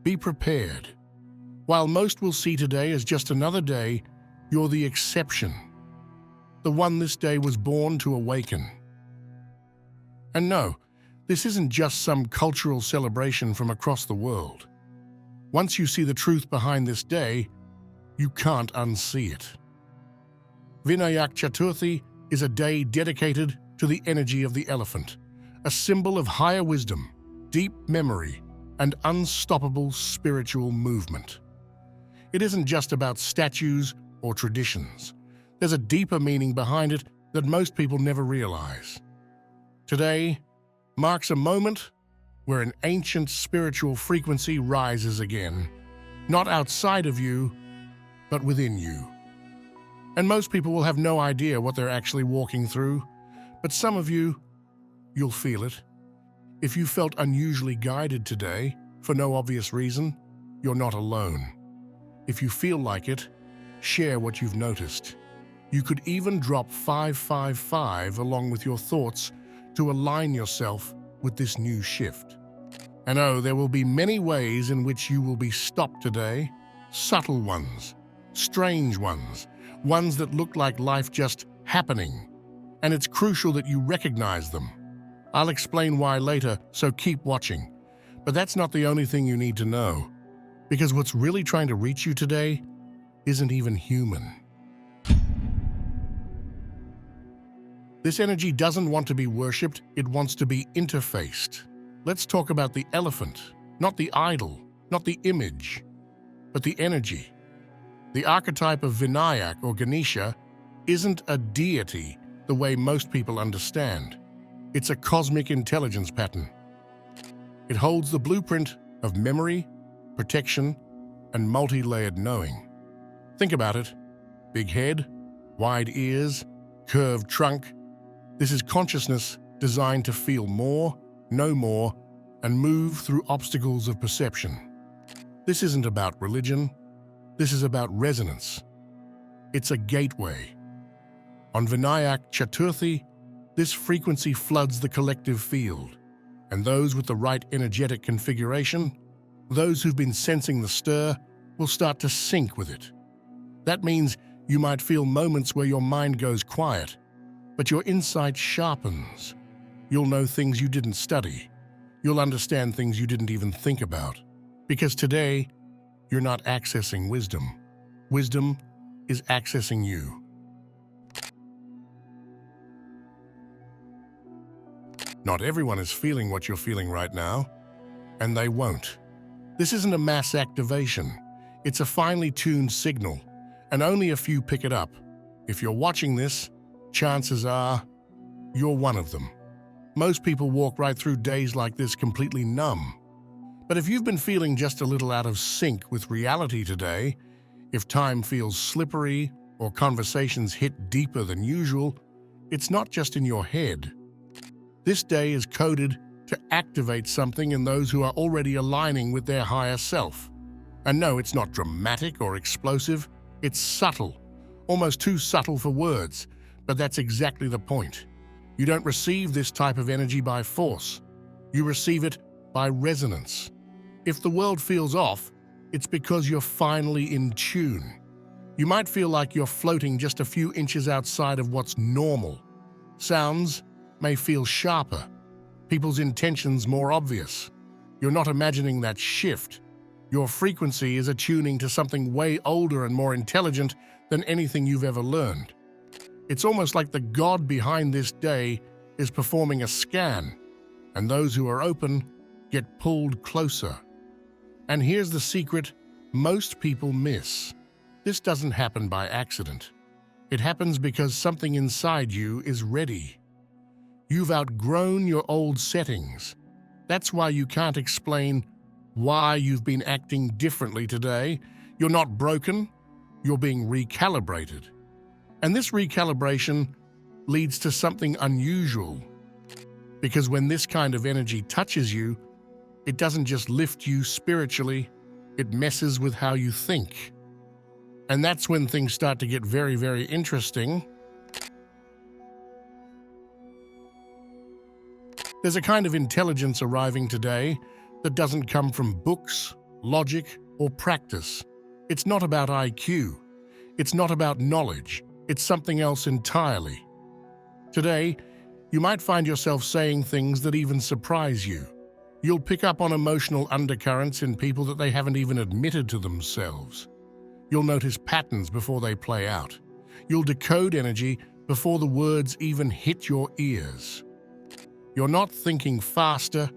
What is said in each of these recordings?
Be prepared. While most will see today as just another day, you're the exception. The one this day was born to awaken. And no, this isn't just some cultural celebration from across the world. Once you see the truth behind this day, you can't unsee it. Vinayak Chaturthi is a day dedicated to the energy of the elephant, a symbol of higher wisdom, deep memory, and unstoppable spiritual movement. It isn't just about statues or traditions. There's a deeper meaning behind it that most people never realize. Today marks a moment where an ancient spiritual frequency rises again, not outside of you, but within you. And most people will have no idea what they're actually walking through, but some of you, you'll feel it. If you felt unusually guided today, for no obvious reason, you're not alone. If you feel like it, share what you've noticed. You could even drop 555 along with your thoughts to align yourself with this new shift. And there will be many ways in which you will be stopped today, subtle ones, strange ones, ones that look like life just happening. And it's crucial that you recognize them. I'll explain why later, so keep watching. But that's not the only thing you need to know, because what's really trying to reach you today isn't even human. This energy doesn't want to be worshipped, it wants to be interfaced. Let's talk about the elephant, not the idol, not the image, but the energy. The archetype of Vinayak or Ganesha isn't a deity the way most people understand. It's a cosmic intelligence pattern. It holds the blueprint of memory, protection, and multi-layered knowing. Think about it. Big head, wide ears, curved trunk. This is consciousness designed to feel more, know more, and move through obstacles of perception. This isn't about religion. This is about resonance. It's a gateway. On Vinayak Chaturthi, this frequency floods the collective field, and those with the right energetic configuration, those who've been sensing the stir, will start to sync with it. That means you might feel moments where your mind goes quiet, but your insight sharpens. You'll know things you didn't study. You'll understand things you didn't even think about. Because today, you're not accessing wisdom. Wisdom is accessing you. Not everyone is feeling what you're feeling right now, and they won't. This isn't a mass activation. It's a finely tuned signal, and only a few pick it up. If you're watching this, chances are you're one of them. Most people walk right through days like this completely numb. But if you've been feeling just a little out of sync with reality today, if time feels slippery or conversations hit deeper than usual, it's not just in your head. This day is coded to activate something in those who are already aligning with their higher self. And no, it's not dramatic or explosive. It's subtle, almost too subtle for words, but that's exactly the point. You don't receive this type of energy by force. You receive it by resonance. If the world feels off, it's because you're finally in tune. You might feel like you're floating just a few inches outside of what's normal. Sounds may feel sharper, people's intentions more obvious. You're not imagining that shift. Your frequency is attuning to something way older and more intelligent than anything you've ever learned. It's almost like the God behind this day is performing a scan, and those who are open get pulled closer. And here's the secret most people miss. This doesn't happen by accident. It happens because something inside you is ready. You've outgrown your old settings. That's why you can't explain why you've been acting differently today. You're not broken, you're being recalibrated. And this recalibration leads to something unusual. Because when this kind of energy touches you, it doesn't just lift you spiritually, it messes with how you think. And that's when things start to get very, very interesting. There's a kind of intelligence arriving today that doesn't come from books logic, or practice. It's not about IQ. It's not about knowledge. It's something else entirely. Today, you might find yourself saying things that even surprise you. You'll pick up on emotional undercurrents in people that they haven't even admitted to themselves. You'll notice patterns before they play out. You'll decode energy before the words even hit your ears. You're not thinking faster,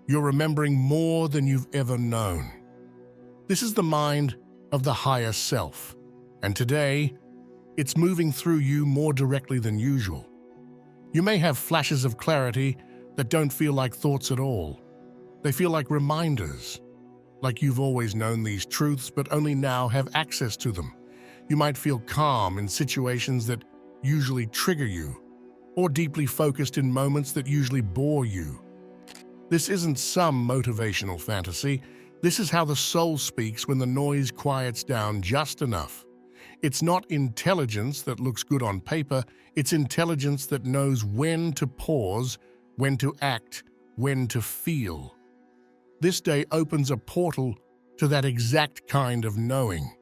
you're remembering more than you've ever known. This is the mind of the higher self, and today, it's moving through you more directly than usual. You may have flashes of clarity that don't feel like thoughts at all. They feel like reminders, like you've always known these truths but only now have access to them. You might feel calm in situations that usually trigger you, or deeply focused in moments that usually bore you. This isn't some motivational fantasy. This is how the soul speaks when the noise quiets down just enough. It's not intelligence that looks good on paper, it's intelligence that knows when to pause, when to act, when to feel. This day opens a portal to that exact kind of knowing.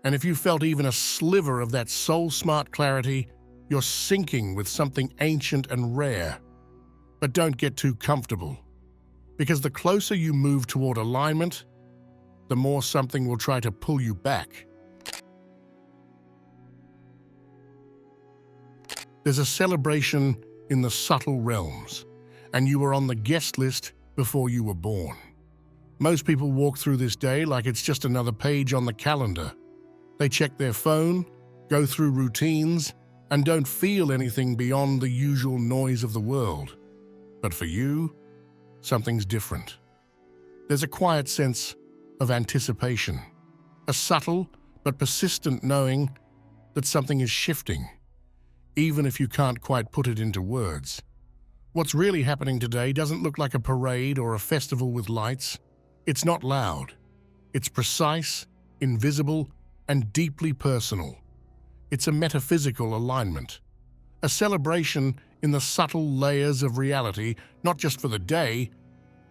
And if you felt even a sliver of that soul-smart clarity, you're syncing with something ancient and rare. But don't get too comfortable, because the closer you move toward alignment, the more something will try to pull you back. There's a celebration in the subtle realms, and you were on the guest list before you were born. Most people walk through this day like it's just another page on the calendar. They check their phone, go through routines, and don't feel anything beyond the usual noise of the world. But for you, something's different. There's a quiet sense of anticipation, a subtle but persistent knowing that something is shifting, even if you can't quite put it into words. What's really happening today doesn't look like a parade or a festival with lights. It's not loud. It's precise, invisible, and deeply personal. It's a metaphysical alignment, a celebration in the subtle layers of reality, not just for the day,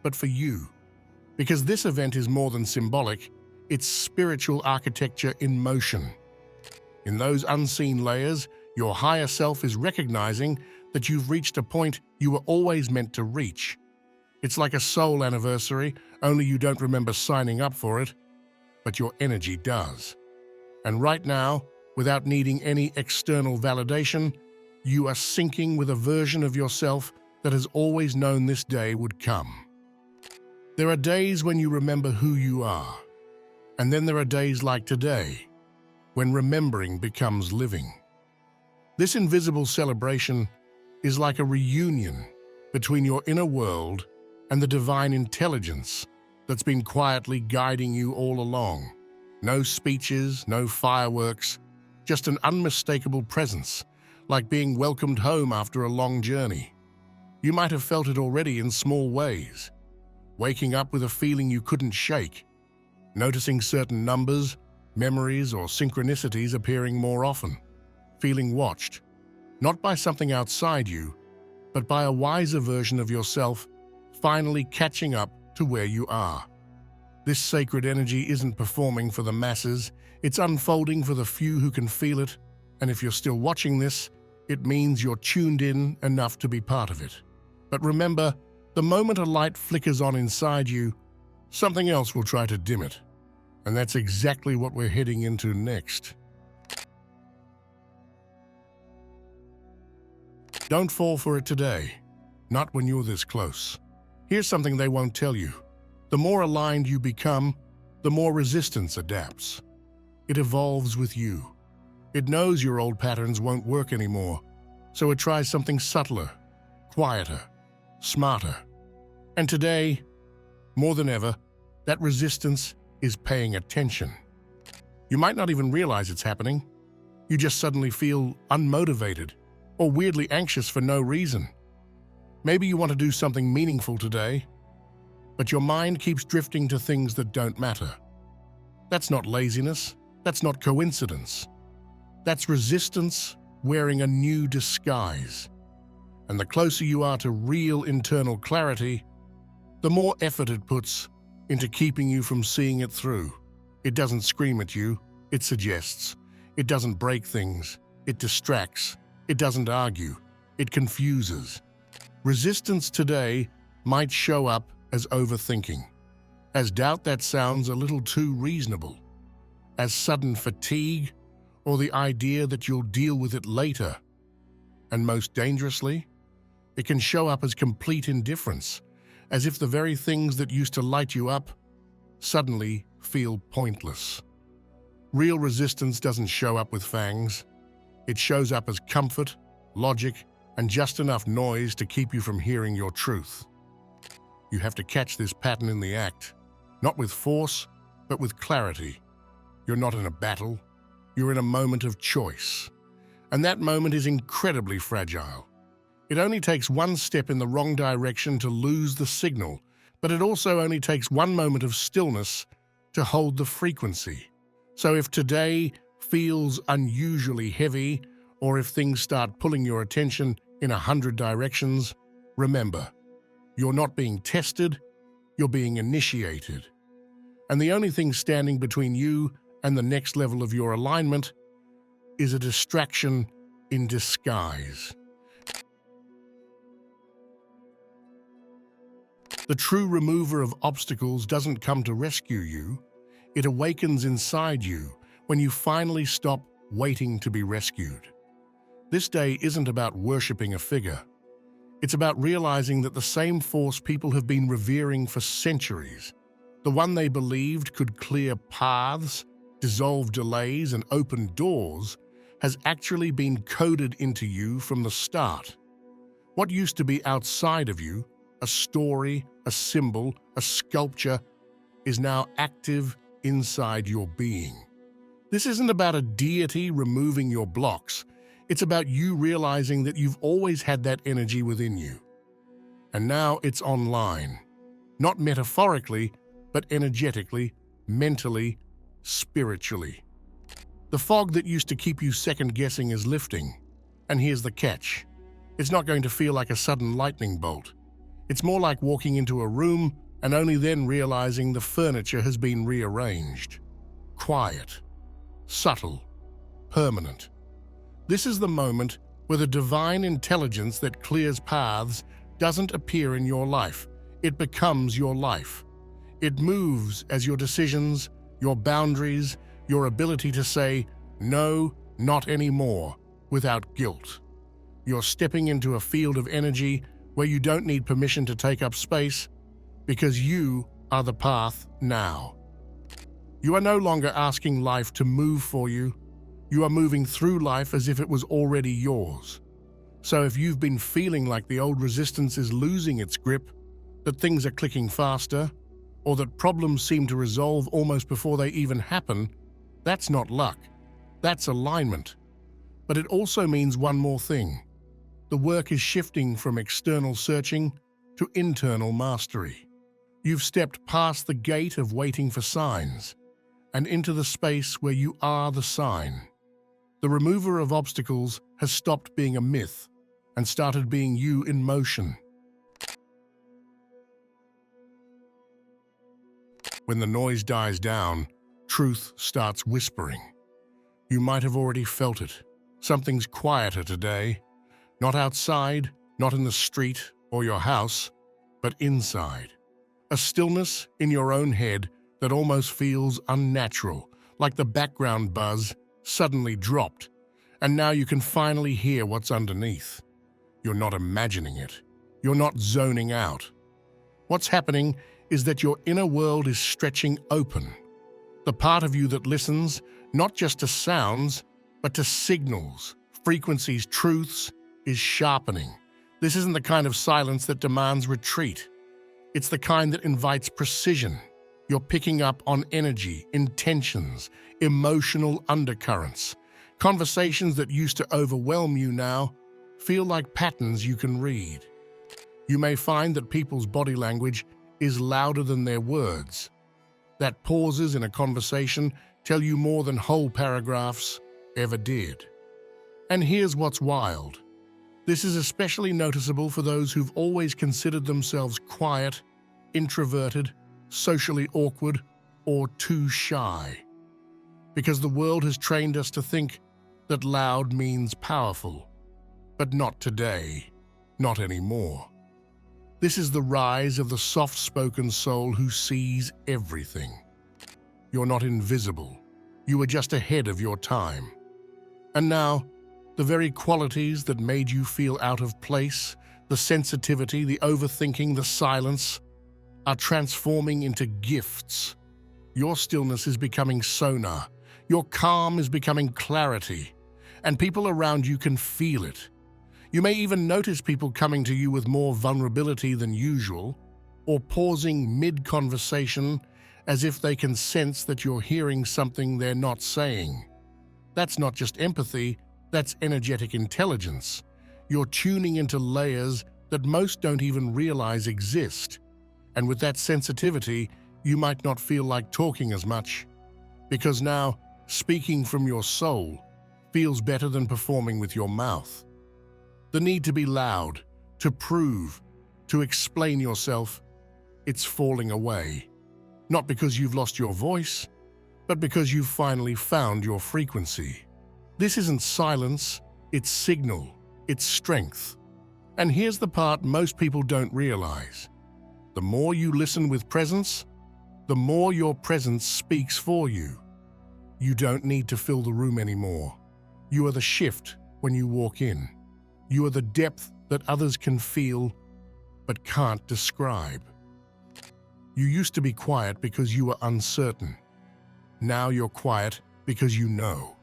but for you. Because this event is more than symbolic, it's spiritual architecture in motion. In those unseen layers, your higher self is recognizing that you've reached a point you were always meant to reach. It's like a soul anniversary, only you don't remember signing up for it, but your energy does. And right now, without needing any external validation, you are syncing with a version of yourself that has always known this day would come. There are days when you remember who you are, and then there are days like today, when remembering becomes living. This invisible celebration is like a reunion between your inner world and the divine intelligence that's been quietly guiding you all along. No speeches, no fireworks, just an unmistakable presence, like being welcomed home after a long journey. You might have felt it already in small ways, waking up with a feeling you couldn't shake, noticing certain numbers, memories, or synchronicities appearing more often, feeling watched, not by something outside you, but by a wiser version of yourself finally catching up to where you are. This sacred energy isn't performing for the masses, it's unfolding for the few who can feel it, and if you're still watching this, it means you're tuned in enough to be part of it. But remember, the moment a light flickers on inside you, something else will try to dim it. And that's exactly what we're heading into next. Don't fall for it today, not when you're this close. Here's something they won't tell you. The more aligned you become, the more resistance adapts. It evolves with you. It knows your old patterns won't work anymore, so it tries something subtler, quieter, smarter. And today, more than ever, that resistance is paying attention. You might not even realize it's happening. You just suddenly feel unmotivated or weirdly anxious for no reason. Maybe you want to do something meaningful today, but your mind keeps drifting to things that don't matter. That's not laziness. That's not coincidence. That's resistance wearing a new disguise. And the closer you are to real internal clarity, the more effort it puts into keeping you from seeing it through. It doesn't scream at you, it suggests. It doesn't break things, it distracts. It doesn't argue, it confuses. Resistance today might show up as overthinking, as doubt that sounds a little too reasonable, as sudden fatigue, or the idea that you'll deal with it later. And most dangerously, it can show up as complete indifference, as if the very things that used to light you up suddenly feel pointless. Real resistance doesn't show up with fangs. It shows up as comfort, logic, and just enough noise to keep you from hearing your truth. You have to catch this pattern in the act, not with force, but with clarity. You're not in a battle, you're in a moment of choice. And that moment is incredibly fragile. It only takes one step in the wrong direction to lose the signal, but it also only takes one moment of stillness to hold the frequency. So if today feels unusually heavy, or if things start pulling your attention in 100 directions, remember, you're not being tested, you're being initiated. And the only thing standing between you and the next level of your alignment is a distraction in disguise. The true remover of obstacles doesn't come to rescue you, it awakens inside you when you finally stop waiting to be rescued. This day isn't about worshipping a figure. It's about realizing that the same force people have been revering for centuries, the one they believed could clear paths, dissolve delays, and open doors, has actually been coded into you from the start. What used to be outside of you, a story, a symbol, a sculpture, is now active inside your being. This isn't about a deity removing your blocks. It's about you realizing that you've always had that energy within you. And now it's online. Not metaphorically, but energetically, mentally, spiritually. The fog that used to keep you second-guessing is lifting. And here's the catch. It's not going to feel like a sudden lightning bolt. It's more like walking into a room and only then realizing the furniture has been rearranged. Quiet, subtle, permanent. This is the moment where the divine intelligence that clears paths doesn't appear in your life. It becomes your life. It moves as your decisions, your boundaries, your ability to say, no, not anymore, without guilt. You're stepping into a field of energy where you don't need permission to take up space because you are the path now. You are no longer asking life to move for you. You are moving through life as if it was already yours. So if you've been feeling like the old resistance is losing its grip, that things are clicking faster, or that problems seem to resolve almost before they even happen, that's not luck. That's alignment. But it also means one more thing. The work is shifting from external searching to internal mastery. You've stepped past the gate of waiting for signs and into the space where you are the sign. The remover of obstacles has stopped being a myth and started being you in motion. When the noise dies down, truth starts whispering. You might have already felt it. Something's quieter today. Not outside, not in the street or your house, but inside. A stillness in your own head that almost feels unnatural, like the background buzz suddenly dropped, and now you can finally hear what's underneath. You're not imagining it. You're not zoning out. What's happening is that your inner world is stretching open. The part of you that listens, not just to sounds, but to signals, frequencies, truths, is sharpening. This isn't the kind of silence that demands retreat. It's the kind that invites precision. You're picking up on energy, intentions, emotional undercurrents. Conversations that used to overwhelm you now feel like patterns you can read. You may find that people's body language is louder than their words. That pauses in a conversation tell you more than whole paragraphs ever did. And here's what's wild. This is especially noticeable for those who've always considered themselves quiet, introverted, socially awkward, or too shy. Because the world has trained us to think that loud means powerful. But not today, not anymore. This is the rise of the soft-spoken soul who sees everything. You're not invisible. You are just ahead of your time. And now, the very qualities that made you feel out of place, the sensitivity, the overthinking, the silence, are transforming into gifts. Your stillness is becoming sonar. Your calm is becoming clarity. And people around you can feel it. You may even notice people coming to you with more vulnerability than usual, or pausing mid-conversation as if they can sense that you're hearing something they're not saying. That's not just empathy, that's energetic intelligence. You're tuning into layers that most don't even realize exist. And with that sensitivity, you might not feel like talking as much. Because now, speaking from your soul feels better than performing with your mouth. The need to be loud, to prove, to explain yourself, it's falling away. Not because you've lost your voice, but because you've finally found your frequency. This isn't silence, it's signal, it's strength. And here's the part most people don't realize. The more you listen with presence, the more your presence speaks for you. You don't need to fill the room anymore. You are the shift when you walk in. You are the depth that others can feel but can't describe. You used to be quiet because you were uncertain. Now you're quiet because you know.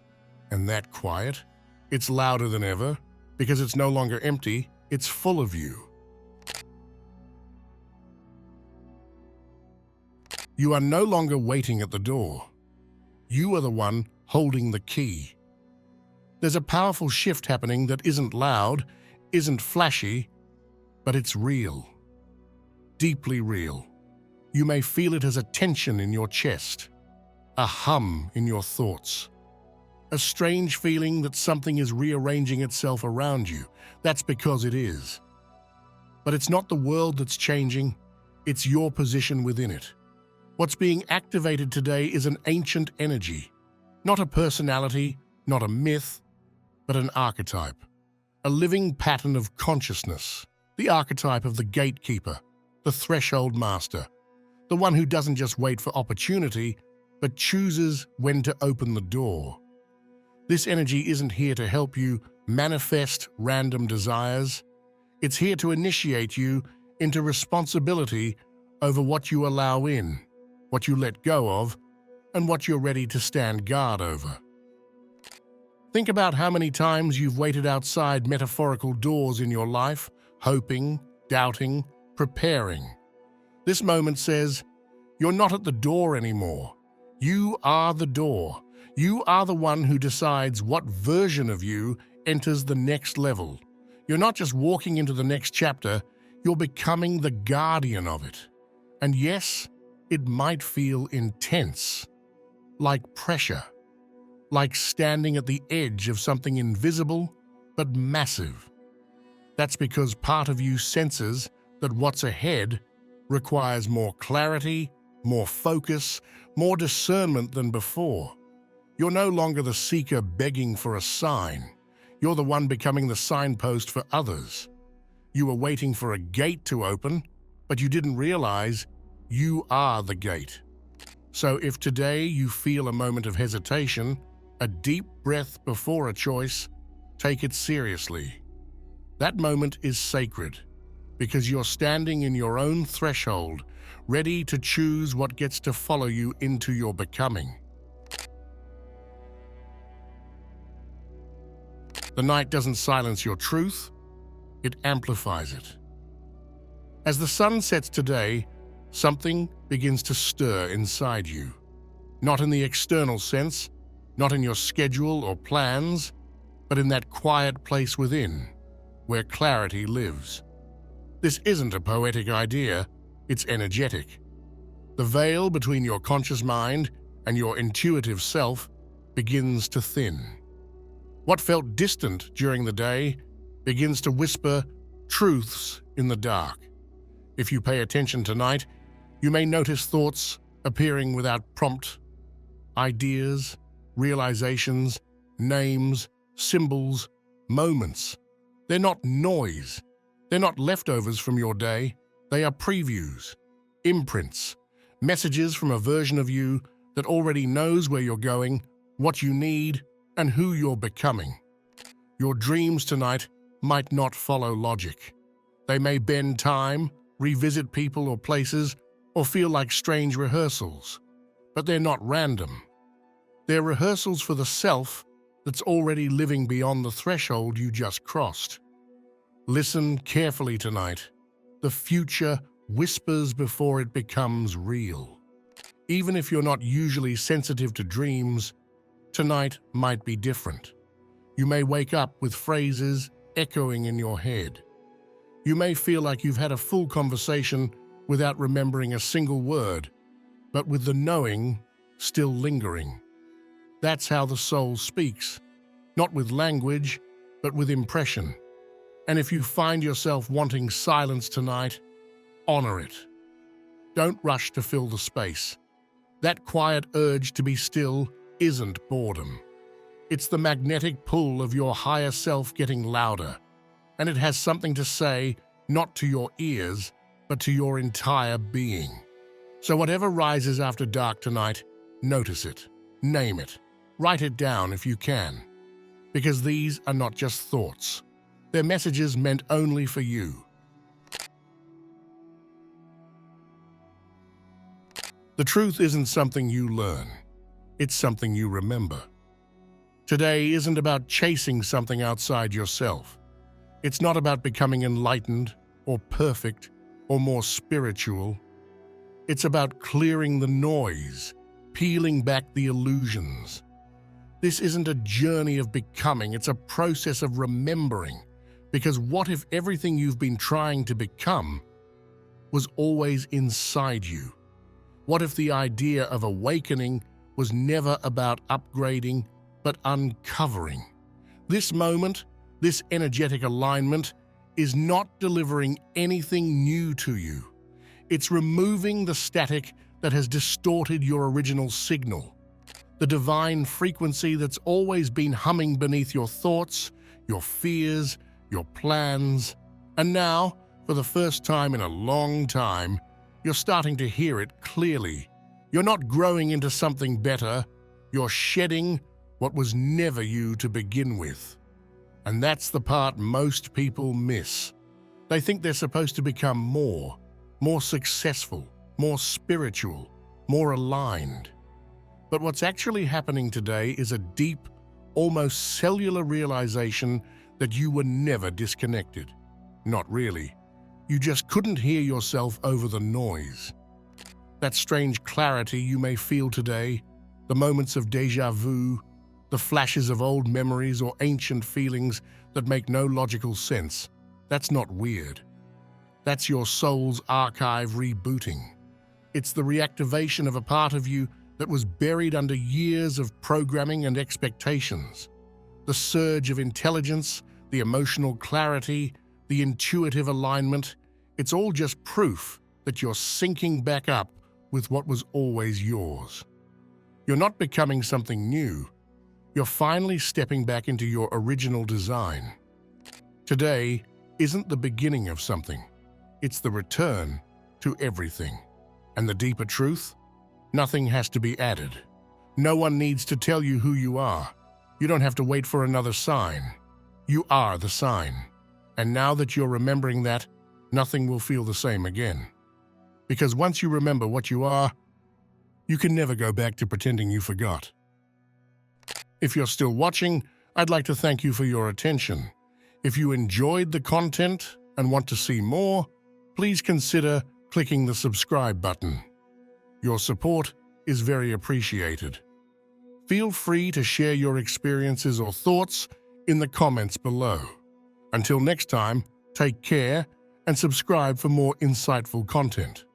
And that quiet, it's louder than ever because it's no longer empty, it's full of you. You are no longer waiting at the door. You are the one holding the key. There's a powerful shift happening that isn't loud, isn't flashy, but it's real. Deeply real. You may feel it as a tension in your chest, a hum in your thoughts, a strange feeling that something is rearranging itself around you. That's because it is. But it's not the world that's changing, it's your position within it. What's being activated today is an ancient energy, not a personality, not a myth, but an archetype, a living pattern of consciousness, the archetype of the gatekeeper, the threshold master, the one who doesn't just wait for opportunity, but chooses when to open the door. This energy isn't here to help you manifest random desires. It's here to initiate you into responsibility over what you allow in, what you let go of, and what you're ready to stand guard over. Think about how many times you've waited outside metaphorical doors in your life, hoping, doubting, preparing. This moment says, you're not at the door anymore. You are the door. You are the one who decides what version of you enters the next level. You're not just walking into the next chapter, you're becoming the guardian of it. And yes, it might feel intense, like pressure, like standing at the edge of something invisible but massive. That's because part of you senses that what's ahead requires more clarity, more focus, more discernment than before. You're no longer the seeker begging for a sign. You're the one becoming the signpost for others. You were waiting for a gate to open, but you didn't realize you are the gate. So if today you feel a moment of hesitation, a deep breath before a choice, take it seriously. That moment is sacred because you're standing in your own threshold, ready to choose what gets to follow you into your becoming. The night doesn't silence your truth, it amplifies it. As the sun sets today, something begins to stir inside you. Not in the external sense, not in your schedule or plans, but in that quiet place within, where clarity lives. This isn't a poetic idea, it's energetic. The veil between your conscious mind and your intuitive self begins to thin. What felt distant during the day begins to whisper truths in the dark. If you pay attention tonight, You may notice thoughts appearing without prompt, ideas, realizations, names, symbols, moments. They're not noise. They're not leftovers from your day. They are previews, imprints, messages from a version of you that already knows where you're going, what you need, and who you're becoming. Your dreams tonight might not follow logic. They may bend time, revisit people or places, or feel like strange rehearsals. But they're not random. They're rehearsals for the self that's already living beyond the threshold you just crossed. Listen carefully tonight. The future whispers before it becomes real. Even if you're not usually sensitive to dreams, tonight might be different. You may wake up with phrases echoing in your head. You may feel like you've had a full conversation without remembering a single word, but with the knowing still lingering. That's how the soul speaks, not with language, but with impression. And if you find yourself wanting silence tonight, honor it. Don't rush to fill the space. That quiet urge to be still isn't boredom. It's the magnetic pull of your higher self getting louder, and it has something to say, not to your ears, but to your entire being. So whatever rises after dark tonight, notice it, name it, write it down if you can. Because these are not just thoughts. They're messages meant only for you. The truth isn't something you learn. It's something you remember. Today isn't about chasing something outside yourself. It's not about becoming enlightened or perfect or more spiritual. It's about clearing the noise, peeling back the illusions. This isn't a journey of becoming, it's a process of remembering. Because what if everything you've been trying to become was always inside you? What if the idea of awakening was never about upgrading, but uncovering? This moment, this energetic alignment, is not delivering anything new to you. It's removing the static that has distorted your original signal, the divine frequency that's always been humming beneath your thoughts, your fears, your plans. And now, for the first time in a long time, you're starting to hear it clearly. You're not growing into something better. You're shedding what was never you to begin with. And that's the part most people miss. They think they're supposed to become more successful, more spiritual, more aligned. But what's actually happening today is a deep, almost cellular realization that you were never disconnected. Not really. You just couldn't hear yourself over the noise. That strange clarity you may feel today, the moments of déjà vu, the flashes of old memories or ancient feelings that make no logical sense, that's not weird. That's your soul's archive rebooting. It's the reactivation of a part of you that was buried under years of programming and expectations. The surge of intelligence, the emotional clarity, the intuitive alignment, it's all just proof that you're syncing back up with what was always yours. You're not becoming something new. You're finally stepping back into your original design. Today isn't the beginning of something. It's the return to everything. And the deeper truth? Nothing has to be added. No one needs to tell you who you are. You don't have to wait for another sign. You are the sign. And now that you're remembering that, nothing will feel the same again. Because once you remember what you are, you can never go back to pretending you forgot. If you're still watching, I'd like to thank you for your attention. If you enjoyed the content and want to see more, please consider clicking the subscribe button. Your support is very appreciated. Feel free to share your experiences or thoughts in the comments below. Until next time, take care and subscribe for more insightful content.